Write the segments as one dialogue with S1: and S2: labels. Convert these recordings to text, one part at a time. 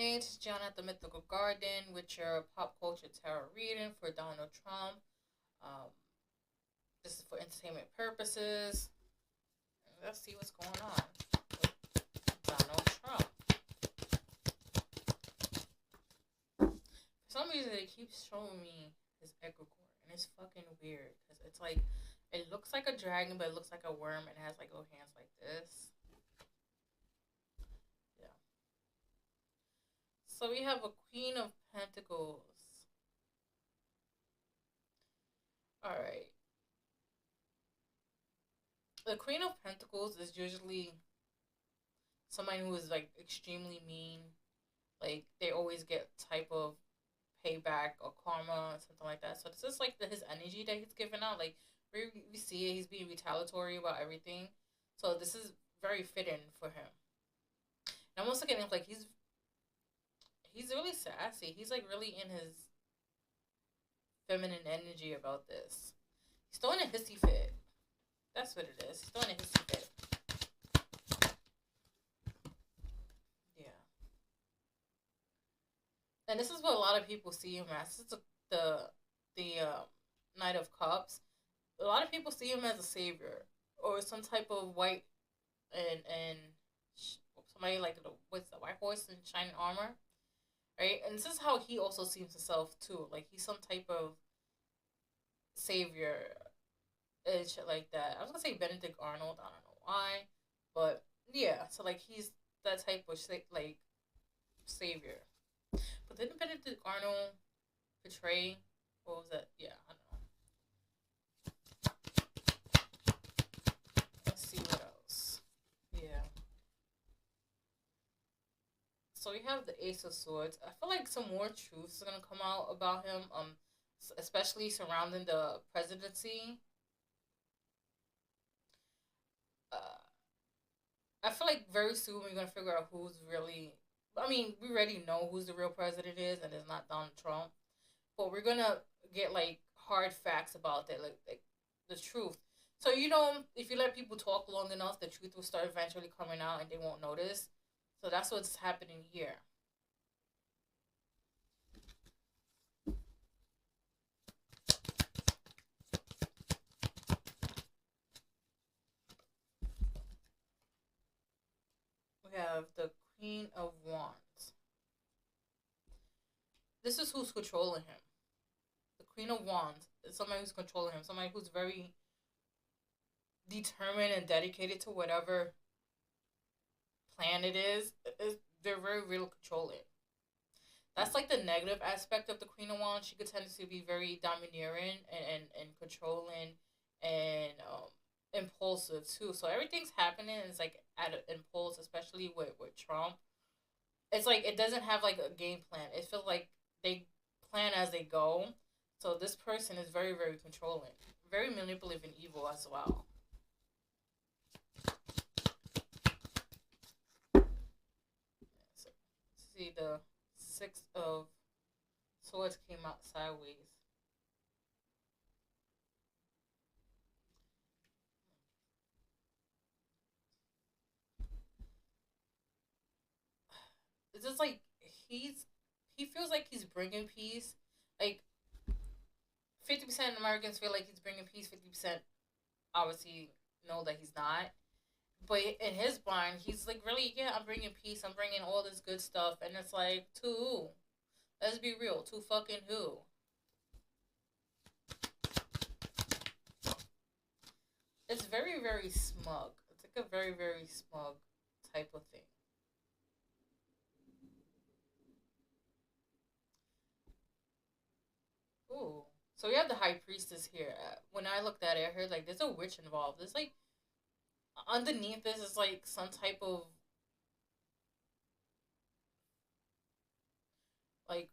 S1: Hey, it's John at the Mythical Garden with your pop culture tarot reading for Donald Trump. Um, this is for entertainment purposes. Let's see what's going on with Donald Trump. For some reason, it keeps showing me his egregore, and it's fucking weird because it's like it looks like a dragon, but it looks like a worm, and it has like little hands like this. Yeah. So we have a Queen of Pentacles. All right. The Queen of Pentacles is usually someone who is like extremely mean. Like they always get type of payback or karma or something like that. So this is like his energy that he's giving out. Like we see it, he's being retaliatory about everything. So this is very fitting for him. And I'm also getting like he's really sassy. He's like really in his feminine energy about this. He's throwing a hissy fit. That's what it is. He's throwing a hissy fit. Yeah. And this is what a lot of people see him as. This is the Knight of Cups. A lot of people see him as a savior or some type of white and somebody like with the white horse and shining armor, right? And this is how he also sees himself too. Like he's some type of savior and shit like that. I was gonna say Benedict Arnold. I don't know why, but yeah. So like he's that type of like savior. But didn't Benedict Arnold portray? What was that? Yeah, I don't know. Let's see what else. Yeah. So we have the Ace of Swords. I feel like some more truths are gonna come out about him. Especially surrounding the presidency. Uh, I feel like very soon we're gonna figure out who's really. I mean, we already know who's the real president is, and it's not Donald Trump. But we're gonna get like hard facts about that, like the truth. So if you let people talk long enough, the truth will start eventually coming out, and they won't notice. So that's what's happening here. We have the Queen of Wands. This is who's controlling him. The Queen of Wands is somebody who's controlling him. Somebody who's very determined and dedicated to whatever plan it is. They're very real controlling. That's like the negative aspect of the Queen of Wands. She could tend to be very domineering and controlling and impulsive too. So everything's happening is like at an impulse, especially with Trump. It's like it doesn't have like a game plan. It feels like they plan as they go. So this person is very, very controlling, very manipulative and evil as well. So, see the Six of Swords came out sideways. It's just like he's he feels like he's bringing peace. Like 50% of Americans feel like he's bringing peace. 50% obviously know that he's not. But in his mind, he's like, really, yeah, I'm bringing peace. I'm bringing all this good stuff, and it's like, to who? Let's be real, to fucking who? It's very, very smug. It's like a very, very smug type of thing. Ooh. So we have the High Priestess here. When I looked at it, I heard like there's a witch involved. There's like underneath this is like some type of like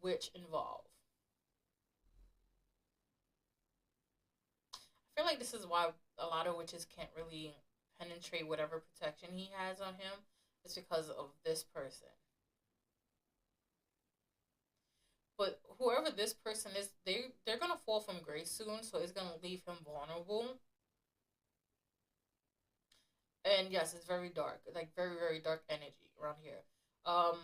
S1: witch involved. I feel like this is why a lot of witches can't really penetrate whatever protection he has on him. It's because of this person. But whoever this person is, they're gonna fall from grace soon, so it's gonna leave him vulnerable. And yes, it's very dark, like very, very dark energy around here. Um,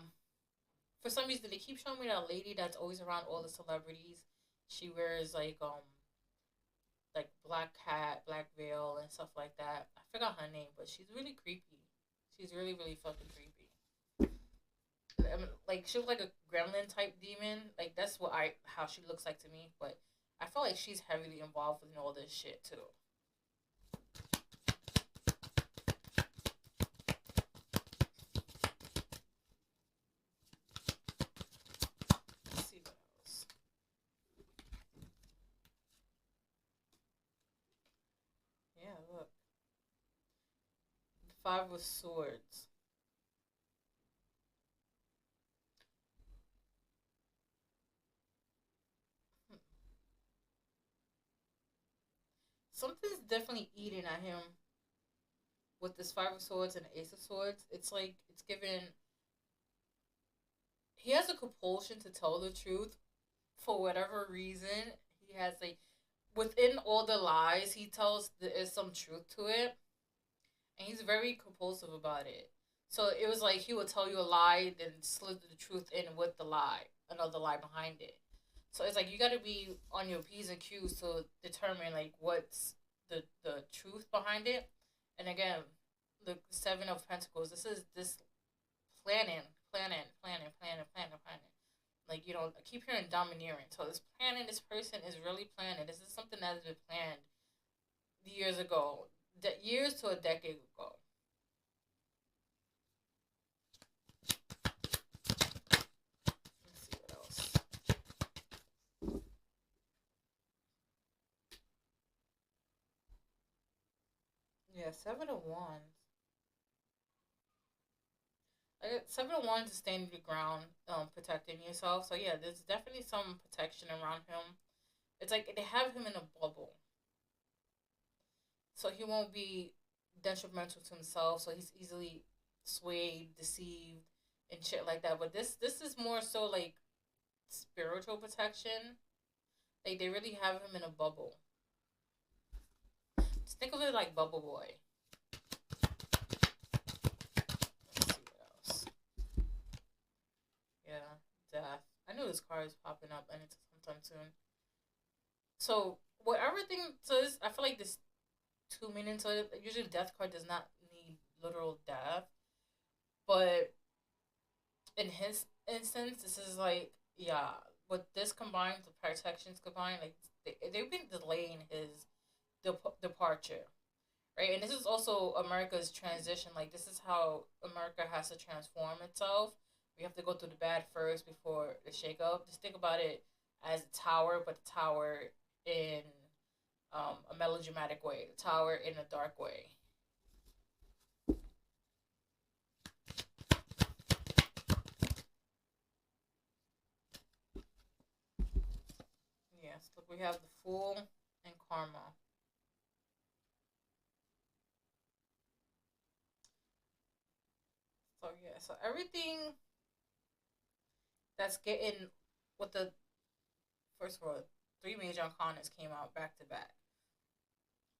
S1: For some reason, they keep showing me that lady that's always around all the celebrities. She wears like black hat, black veil, and stuff like that. I forgot her name, but she's really creepy. She's really really fucking creepy. I mean, like she looks like a gremlin type demon. Like that's what I how she looks like to me. But I feel like she's heavily involved in all this shit too. Let's see what else. Yeah, look, the Five of Swords. Hmm. Something's definitely eating at him with this Five of Swords and Ace of Swords. It's like it's given. He has a compulsion to tell the truth for whatever reason. He has like within all the lies he tells, there is some truth to it, and he's very compulsive about it. So it was like he would tell you a lie, then slip the truth in with the lie, another lie behind it. So it's like you got to be on your p's and q's to determine like what's the truth behind it. And again, the Seven of Pentacles. This is this planning, planning. Like I keep hearing domineering. So this planning, this person is really planning. This is something that has been planned years ago, years to a decade ago. Let's see what else. Yeah, Seven of Wands. Seven of Wands is standing your ground, protecting yourself. So yeah, there's definitely some protection around him. It's like they have him in a bubble, so he won't be detrimental to himself. So he's easily swayed, deceived, and shit like that. But this is more so like spiritual protection. Like they really have him in a bubble. Just think of it like Bubble Boy. Let's see what else. Yeah, death. I knew this card is popping up and it's sometime soon. So what everything says, I feel like this two meanings. So usually the death card does not need literal death, but in his instance, this is like yeah. With this combined, the protections combined, like they've been delaying his departure, right? And this is also America's transition. Like this is how America has to transform itself. We have to go through the bad first before the shake up. Just think about it as a tower, but the tower in a melodramatic way, the tower in a dark way. Yes, look, we have the Fool and Karma. So yeah, so everything that's getting with the first of all, three major arcanas came out back to back.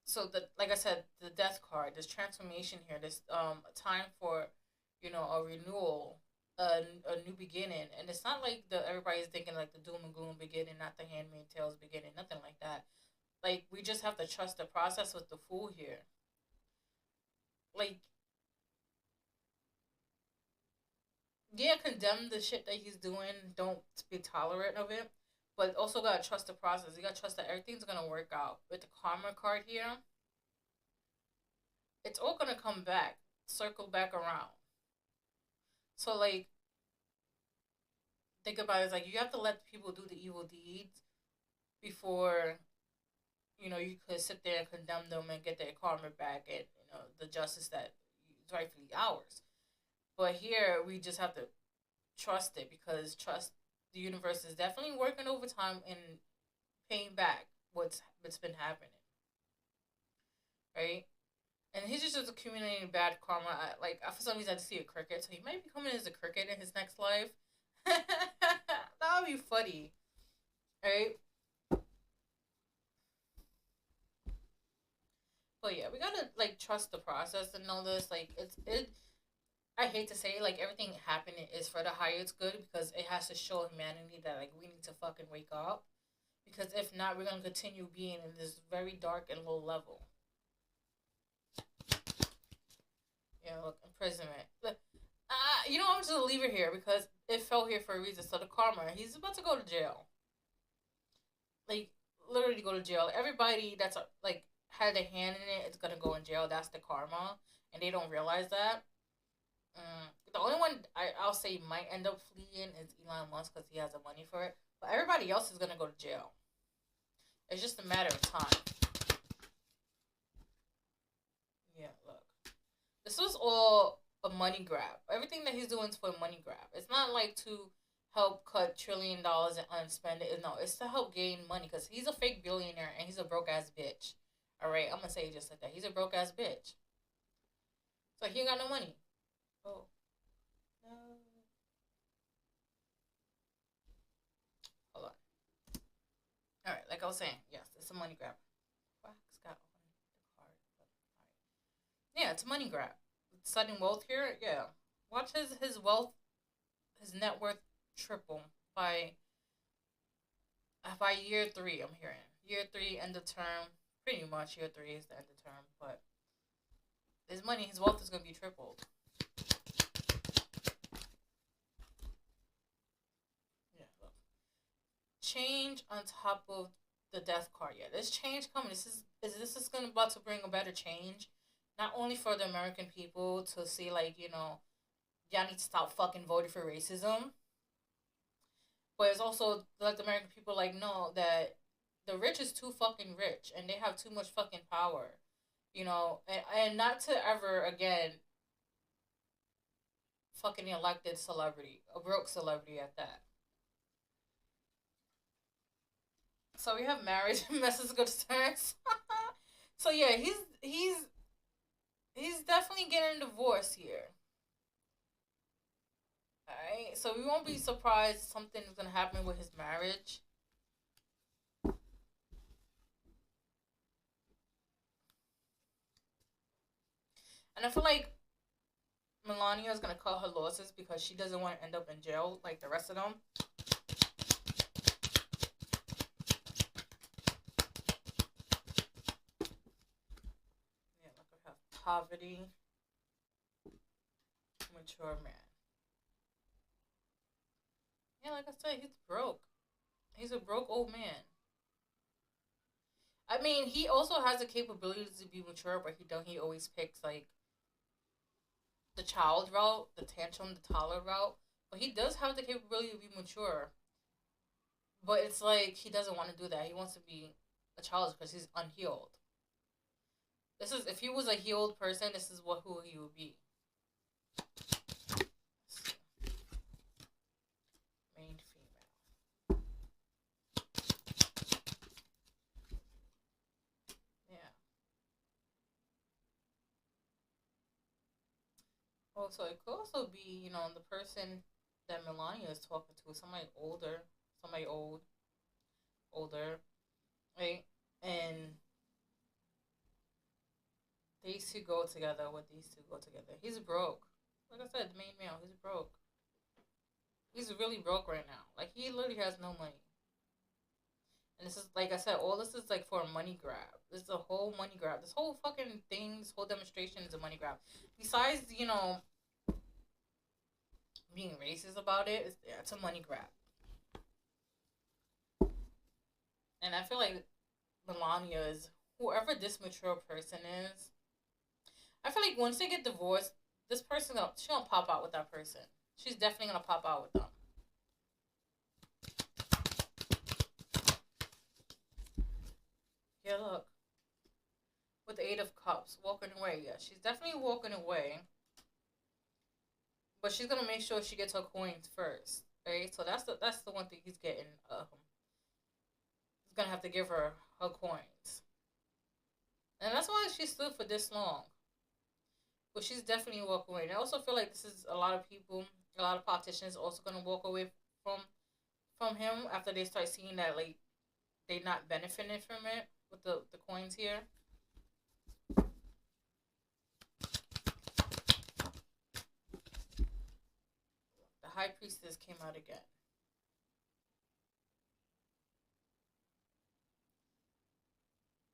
S1: So the like I said, the death card, this transformation here, this time for a renewal, a new beginning, and it's not like the everybody's thinking like the doom and gloom beginning, not the Handmaid's Tales beginning, nothing like that. Like we just have to trust the process with the Fool here. Like yeah, condemn the shit that he's doing. Don't be tolerant of it, but also gotta trust the process. You gotta trust that everything's gonna work out. With the karma card here, it's all gonna come back, circle back around. So like think about it, it's like you have to let people do the evil deeds before you could sit there and condemn them and get their karma back and the justice that is rightfully ours. But here we just have to trust it because trust the universe is definitely working overtime and paying back what's been happening, right? And he's just accumulating bad karma. For some reason, I just see a cricket, so he might be coming as a cricket in his next life. That would be funny, right? But yeah, we gotta like trust the process and know this. Like I hate to say, like, everything happening is for the highest good because it has to show humanity that, like, we need to fucking wake up. Because if not, we're gonna continue being in this very dark and low level. You know, look, imprisonment. Look, you know, I'm just gonna leave it here because it fell here for a reason. So the karma, he's about to go to jail. Like, literally go to jail. Everybody that's like had a hand in it is gonna go in jail. That's the karma, and they don't realize that. The only one I'll say might end up fleeing is Elon Musk because he has the money for it. But everybody else is gonna go to jail. It's just a matter of time. Yeah, look. This was all a money grab. Everything that he's doing is for a money grab. It's not like to help cut $1 trillion and unspend it. No, it's to help gain money because he's a fake billionaire and he's a broke ass bitch. All right, I'm gonna say it just like that. He's a broke ass bitch. So he ain't got no money. Oh no. Hold on. All right, like I was saying, yes, it's a money grab. Fox got on the card. But, all right. Yeah, it's a money grab. Sudden wealth here, yeah. Watch his wealth, his net worth triple by year three. I'm hearing year three, end of term. Pretty much year three is the end of term, but his money, his wealth is gonna be tripled. Yeah, look. Change on top of the death card. Yeah, there's change coming. This is gonna about to bring a better change, not only for the American people to see like y'all need to stop fucking voting for racism, but it's also like the American people like know that the rich is too fucking rich and they have too much fucking power, and not to ever again fucking elected celebrity, a broke celebrity at that. So we have marriage messes good turns. So yeah, he's definitely getting divorced here. Alright, so we won't be surprised something's gonna happen with his marriage. And I feel like Melania is gonna cut her losses because she doesn't want to end up in jail like the rest of them. Yeah, like I have poverty, mature man. Yeah, like I said, he's broke. He's a broke old man. I mean, he also has the capability to be mature, but he always picks like the child route, the tantrum, the toddler route. But he does have the capability to be mature. But it's like he doesn't want to do that. He wants to be a child because he's unhealed. This is if he was a healed person, this is what who he would be. Main female. Yeah. Also, it could also be, the person that Melania is talking to, somebody older, somebody older, right? And these two go together. What these two go together? He's broke. Like I said, the main male, he's broke. He's really broke right now. Like he literally has no money. And this is like I said, all this is like for a money grab. This is a whole money grab. This whole fucking thing, this whole demonstration is a money grab. Besides, being racist about it, it's a money grab. And I feel like Melania is whoever this mature person is. I feel like once they get divorced, this person she gonna pop out with that person. She's definitely gonna pop out with them. Yeah, look. With the Eight of Cups, walking away. Yeah, she's definitely walking away. But she's gonna make sure she gets her coins first. Right? So that's the one thing he's getting. He's gonna have to give her her coins. And that's why she stood for this long. But she's definitely walking away. And I also feel like this is a lot of people, a lot of politicians also gonna walk away from from him after they start seeing that like they not benefiting from it with the coins here. High Priestess came out again.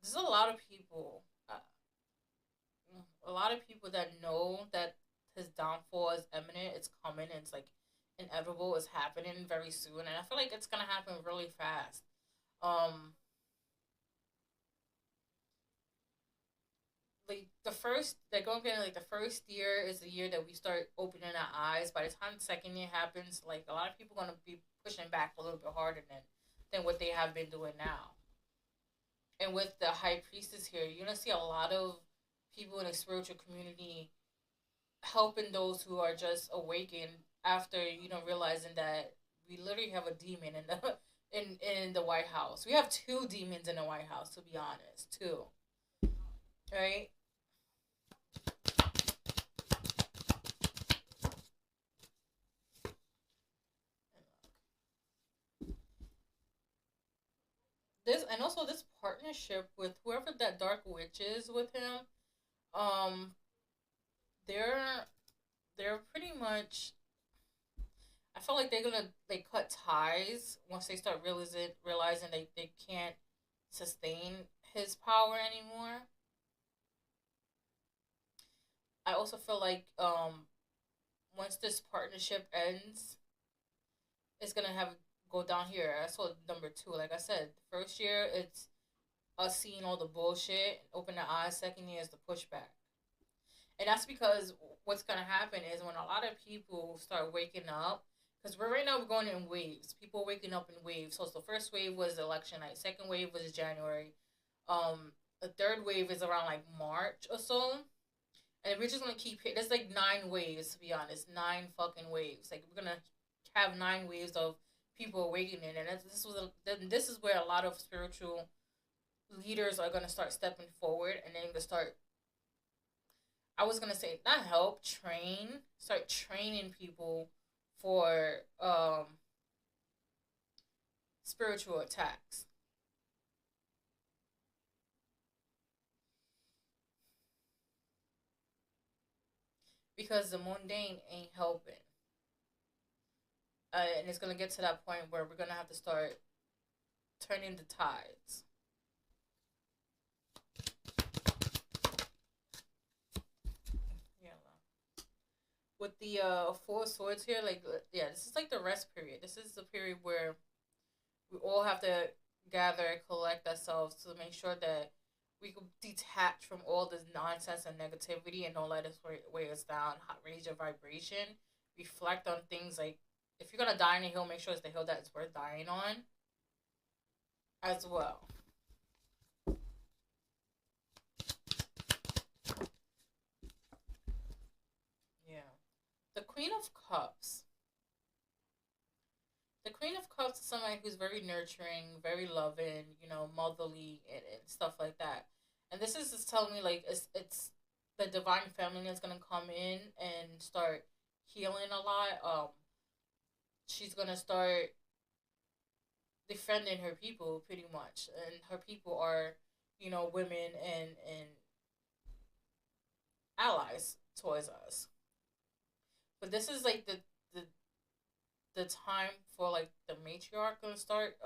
S1: There's a lot of people that know that his downfall is imminent. It's coming. It's like inevitable. It's happening very soon, and I feel like it's gonna happen really fast. Um, like they're going to like the first year is the year that we start opening our eyes. By the time the second year happens, like a lot of people are gonna be pushing back a little bit harder than what they have been doing now. And with the high priestess here, you're gonna see a lot of people in the spiritual community helping those who are just awakened after realizing that we literally have a demon in the in the White House. We have two demons in the White House, to be honest, two, right? This and also this partnership with whoever that dark witch is with him. Um, they're they're pretty much. I feel like they're gonna cut ties once they start realizing they can't sustain his power anymore. I also feel like once this partnership ends, it's gonna have go down here. I saw number two. Like I said, first year it's us seeing all the bullshit, open their eyes. Second year is the pushback, and that's because what's gonna happen is when a lot of people start waking up. Because we're right now we're going in waves. People waking up in waves. So the first wave was election night. Second wave was January. The third wave is around like March or so. And we're just gonna keep hit. There's like nine waves to be honest. Nine fucking waves. Like we're gonna have nine waves of people awakening, and this is where a lot of spiritual leaders are gonna start stepping forward, and then gonna start. I was gonna say not help, start training people for spiritual attacks because the mundane ain't helping. And it's gonna get to that point where we're gonna have to start turning the tides. Yeah. With the four swords here, yeah, this is like the rest period. This is the period where we all have to gather, collect ourselves to make sure that we can detach from all this nonsense and negativity and don't let us weigh us down, raise your vibration, reflect on things like if you're gonna die on a hill, make sure it's the hill that it's worth dying on as well. Yeah. The Queen of Cups. The Queen of Cups is somebody who's very nurturing, very loving, motherly and stuff like that. And this is just telling me like it's the divine feminine is gonna come in and start healing a lot. She's gonna start defending her people pretty much, and her people are, women and allies towards us. But this is like the the time for like the matriarch gonna start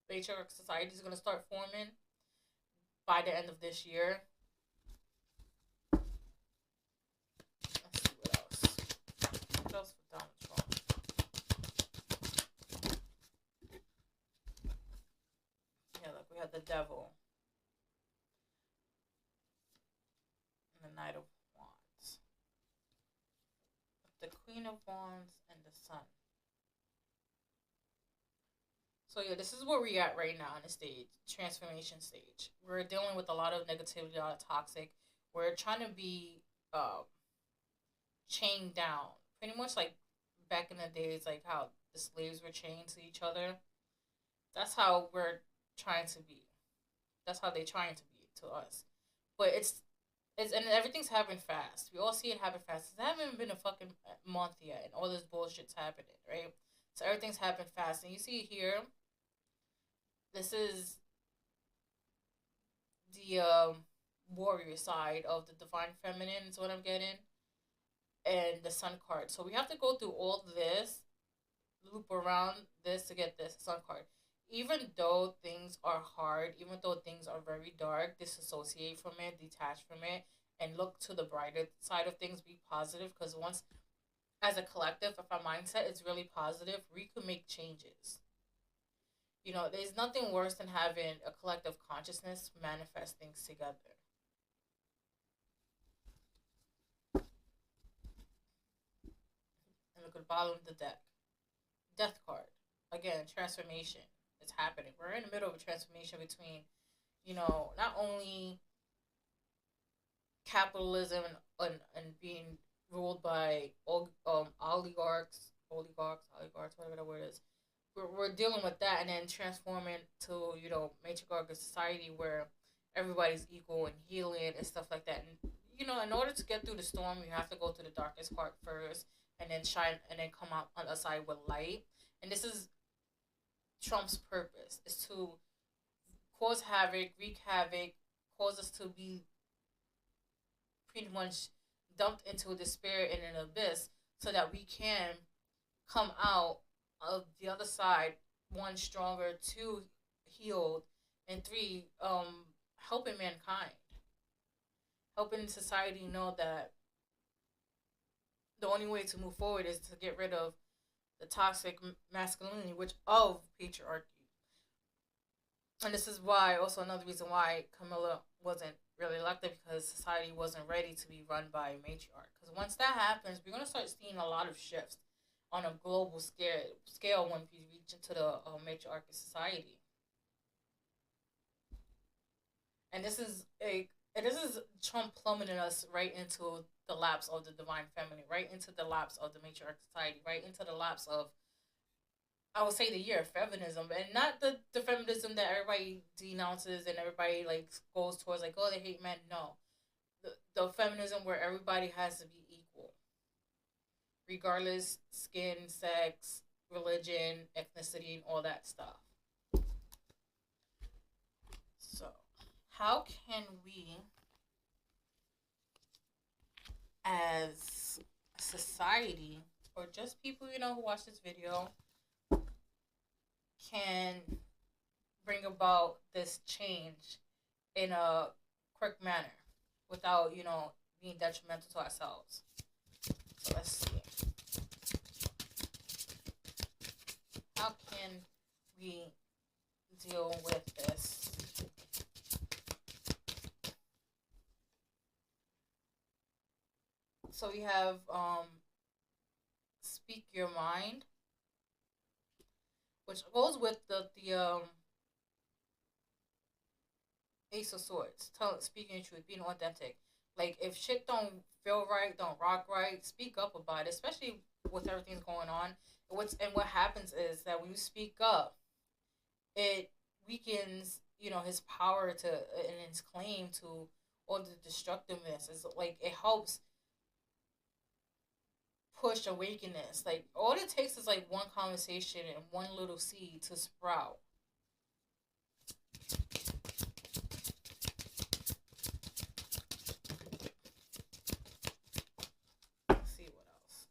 S1: matriarch society is gonna start forming by the end of this year. Let's see what else. What else for Donald Trump? Yeah, look, we had the devil and the Knight of Wands, the Queen of Wands, and the Sun. So yeah, this is where we're at right now in the stage, transformation stage. We're dealing with a lot of negativity, a lot of toxic. We're trying to be um, chained down, pretty much like back in the days, like how the slaves were chained to each other. That's how we're trying to be. That's how they're trying to be to us. But it's and everything's happening fast. We all see it happen fast. It hasn't been a fucking month yet, and all this bullshit's happening, right? So everything's happening fast, and you see here. This is the warrior side of the divine feminine. Is what I'm getting. and the sun card. So we have to go through all this, loop around this to get this sun card. Even though things are hard, even though things are very dark, disassociate from it, detach from it, and look to the brighter side of things, be positive. Because once, as a collective, if our mindset is really positive, we can make changes. There's nothing worse than having a collective consciousness manifest things together. And look at the bottom of the deck. Death card. Again, transformation. It's happening. We're in the middle of a transformation between, not only capitalism and being ruled by oligarchs, whatever the word is. We're dealing with that, and then transforming to matriarchal society where everybody's equal and healing and stuff like that. And in order to get through the storm, you have to go to the darkest part first, and then shine, and then come out on the side with light. And this is Trump's purpose: is to cause havoc, wreak havoc, cause us to be pretty much dumped into despair and an abyss, so that we can come out of the other side, one, stronger, two, healed, and three, helping mankind, helping society know that the only way to move forward is to get rid of the toxic masculinity, which of patriarchy. And this is why, also another reason why Camilla wasn't really elected, because society wasn't ready to be run by a matriarch. Because once that happens, we're gonna start seeing a lot of shifts on a global scale when we reach into the matriarchal society. And this is Trump plummeting us right into the lapse of the divine feminine, right into the lapse of the matriarchal society, right into the lapse of, I would say, the year of feminism, and not the feminism that everybody denounces and everybody like goes towards, like, oh, they hate men. No, the feminism where everybody has to be equal, regardless skin, sex, religion, ethnicity, and all that stuff. So, how can we, as a society, or just people who watch this video, can bring about this change in a quick manner without being detrimental to ourselves? So let's see. How can we deal with this? So we have speak your mind, which goes with the Ace of Swords, speaking the truth, being authentic. Like, if shit don't feel right, don't rock right, speak up about it, especially with everything going on. What happens is that when you speak up, it weakens his power to and his claim to all the destructiveness. Is like, it helps push awakeness. Like, all it takes is like one conversation and one little seed to sprout. Let's see what else.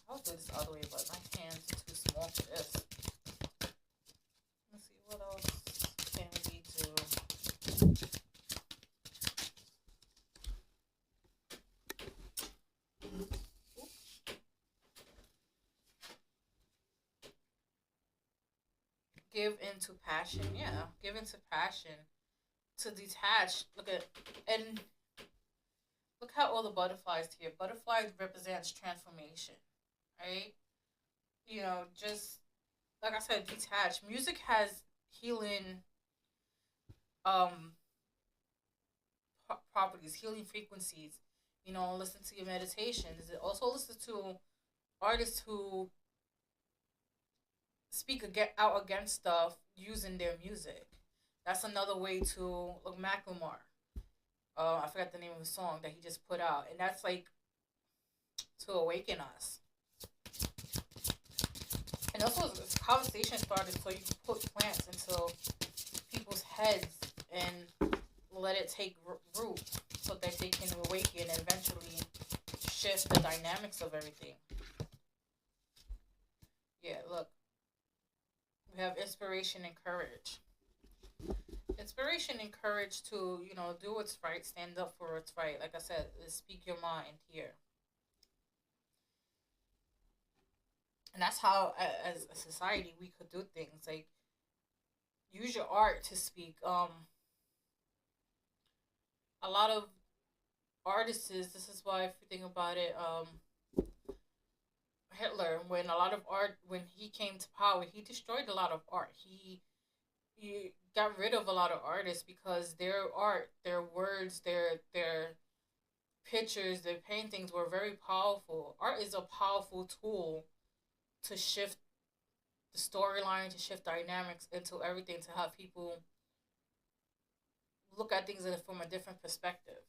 S1: I'll do this all the way, but my hands are too small for this. Let's see what else can we do. Give into passion. Yeah, give into passion. To detach. And look how all the butterflies here. Butterflies represents transformation, right? Just like I said, detach. Music has healing um properties, healing frequencies. Listen to your meditations. Also listen to artists who out against stuff using their music. That's another way to look. Macklemore. I forgot the name of the song that he just put out, and that's like to awaken us. And also, this conversation started so you can put plants into people's heads and let it take root so that they can awaken and eventually shift the dynamics of everything. Yeah, look, we have inspiration and courage. Inspiration and courage to, do what's right, stand up for what's right. Like I said, speak your mind here. And that's how, as a society, we could do things. Like, use your art to speak. A lot of artists, this is why, if you think about it, Hitler, when a lot of art, when he came to power, he destroyed a lot of art. He got rid of a lot of artists because their art, their words, their pictures, their paintings were very powerful. Art is a powerful tool to shift the storyline, to shift dynamics into everything, to have people look at things from a different perspective.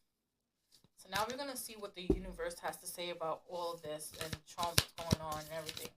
S1: So now we're gonna see what the universe has to say about all of this and Trump going on and everything.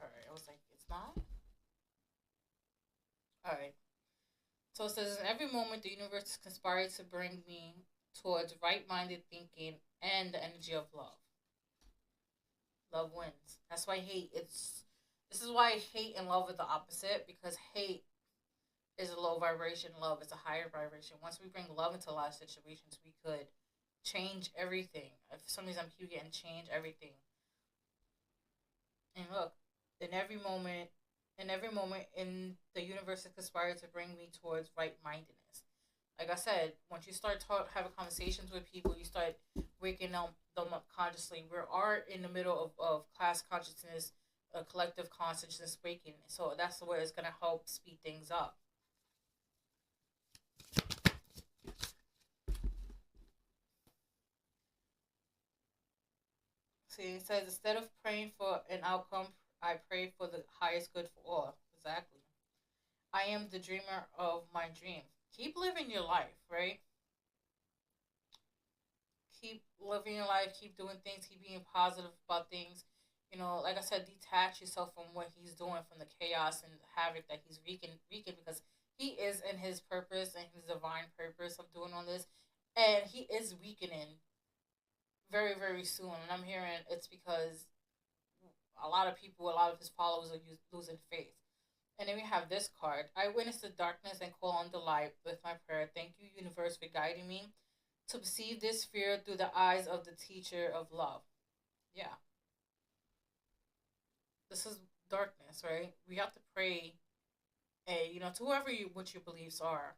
S1: All right, I was like, it's not. All right. So it says, in every moment, the universe conspires to bring me towards right-minded thinking and the energy of love. Love wins. That's why hate. This is why hate and love is the opposite, because hate is a low vibration, love is a higher vibration. Once we bring love into a lot of situations, we could change everything. If for some reason I'm keep getting change everything. And look, in every moment, in the universe is conspired to bring me towards right mindedness. Like I said, once you start having conversations with people, you start waking them up consciously. We are in the middle of class consciousness, collective consciousness waking. So that's the way it's gonna help speed things up. See, it says, instead of praying for an outcome, I pray for the highest good for all. Exactly. I am the dreamer of my dream. Keep living your life, right? Keep living your life, keep doing things, keep being positive about things. Like I said, detach yourself from what he's doing, from the chaos and havoc that he's wreaking, because he is in his purpose and his divine purpose of doing all this, and he is weakening very, very soon. And I'm hearing it's because a lot of people, a lot of his followers are losing faith. And then we have this card. I witness the darkness and call on the light with my prayer. Thank you, universe, for guiding me to perceive this fear through the eyes of the teacher of love. Yeah, this is darkness, right? We have to pray, to whoever what your beliefs are,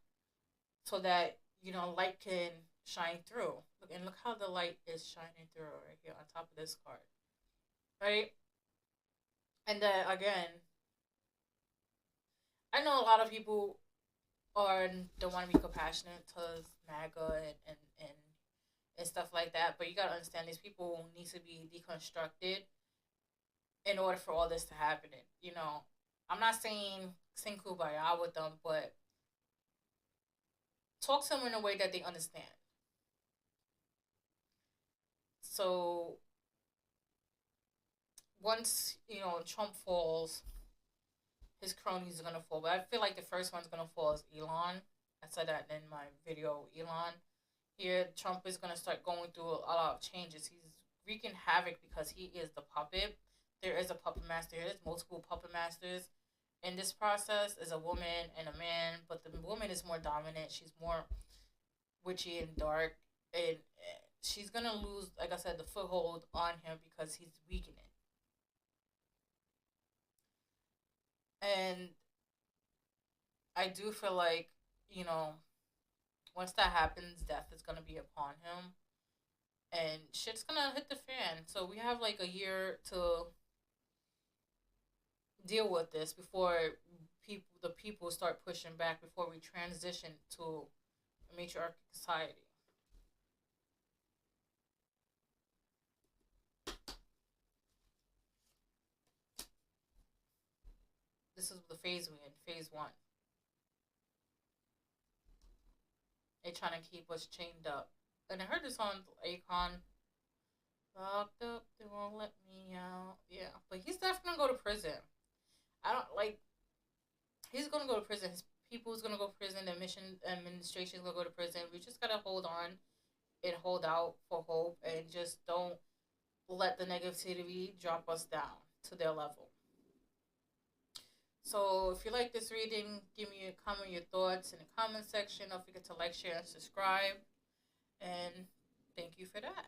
S1: so that light can shine through. Look, and look how the light is shining through right here on top of this card, right? And then again, I know a lot of people are don't want to be compassionate towards MAGA and stuff like that. But you gotta understand, these people need to be deconstructed in order for all this to happen. I'm not saying sing kumbaya with them, but talk to them in a way that they understand. So once Trump falls, his cronies are gonna fall. But I feel like the first one's gonna fall is Elon. I said that in my video, Elon. Here, Trump is gonna start going through a lot of changes. He's wreaking havoc because he is the puppet. There is a puppet master here. There's multiple puppet masters. In this process is a woman and a man, but the woman is more dominant. She's more witchy and dark, and she's gonna lose, like I said, the foothold on him because he's weakening. And I do feel like, you know, once that happens, death is gonna be upon him. and shit's gonna hit the fan. So we have like a year to deal with this before the people start pushing back before we transition to a matriarchal society. This is the phase we in, phase one. They trying to keep us chained up. And I heard this on Akon. Locked up, they won't let me out. Yeah, but he's definitely gonna go to prison. I don't like. He's gonna go to prison. His people's gonna go to prison. The mission administration's gonna go to prison. We just gotta hold on and hold out for hope, and just don't let the negativity drop us down to their level. So if you like this reading, give me a comment, your thoughts in the comment section. Don't forget to like, share, and subscribe. And thank you for that.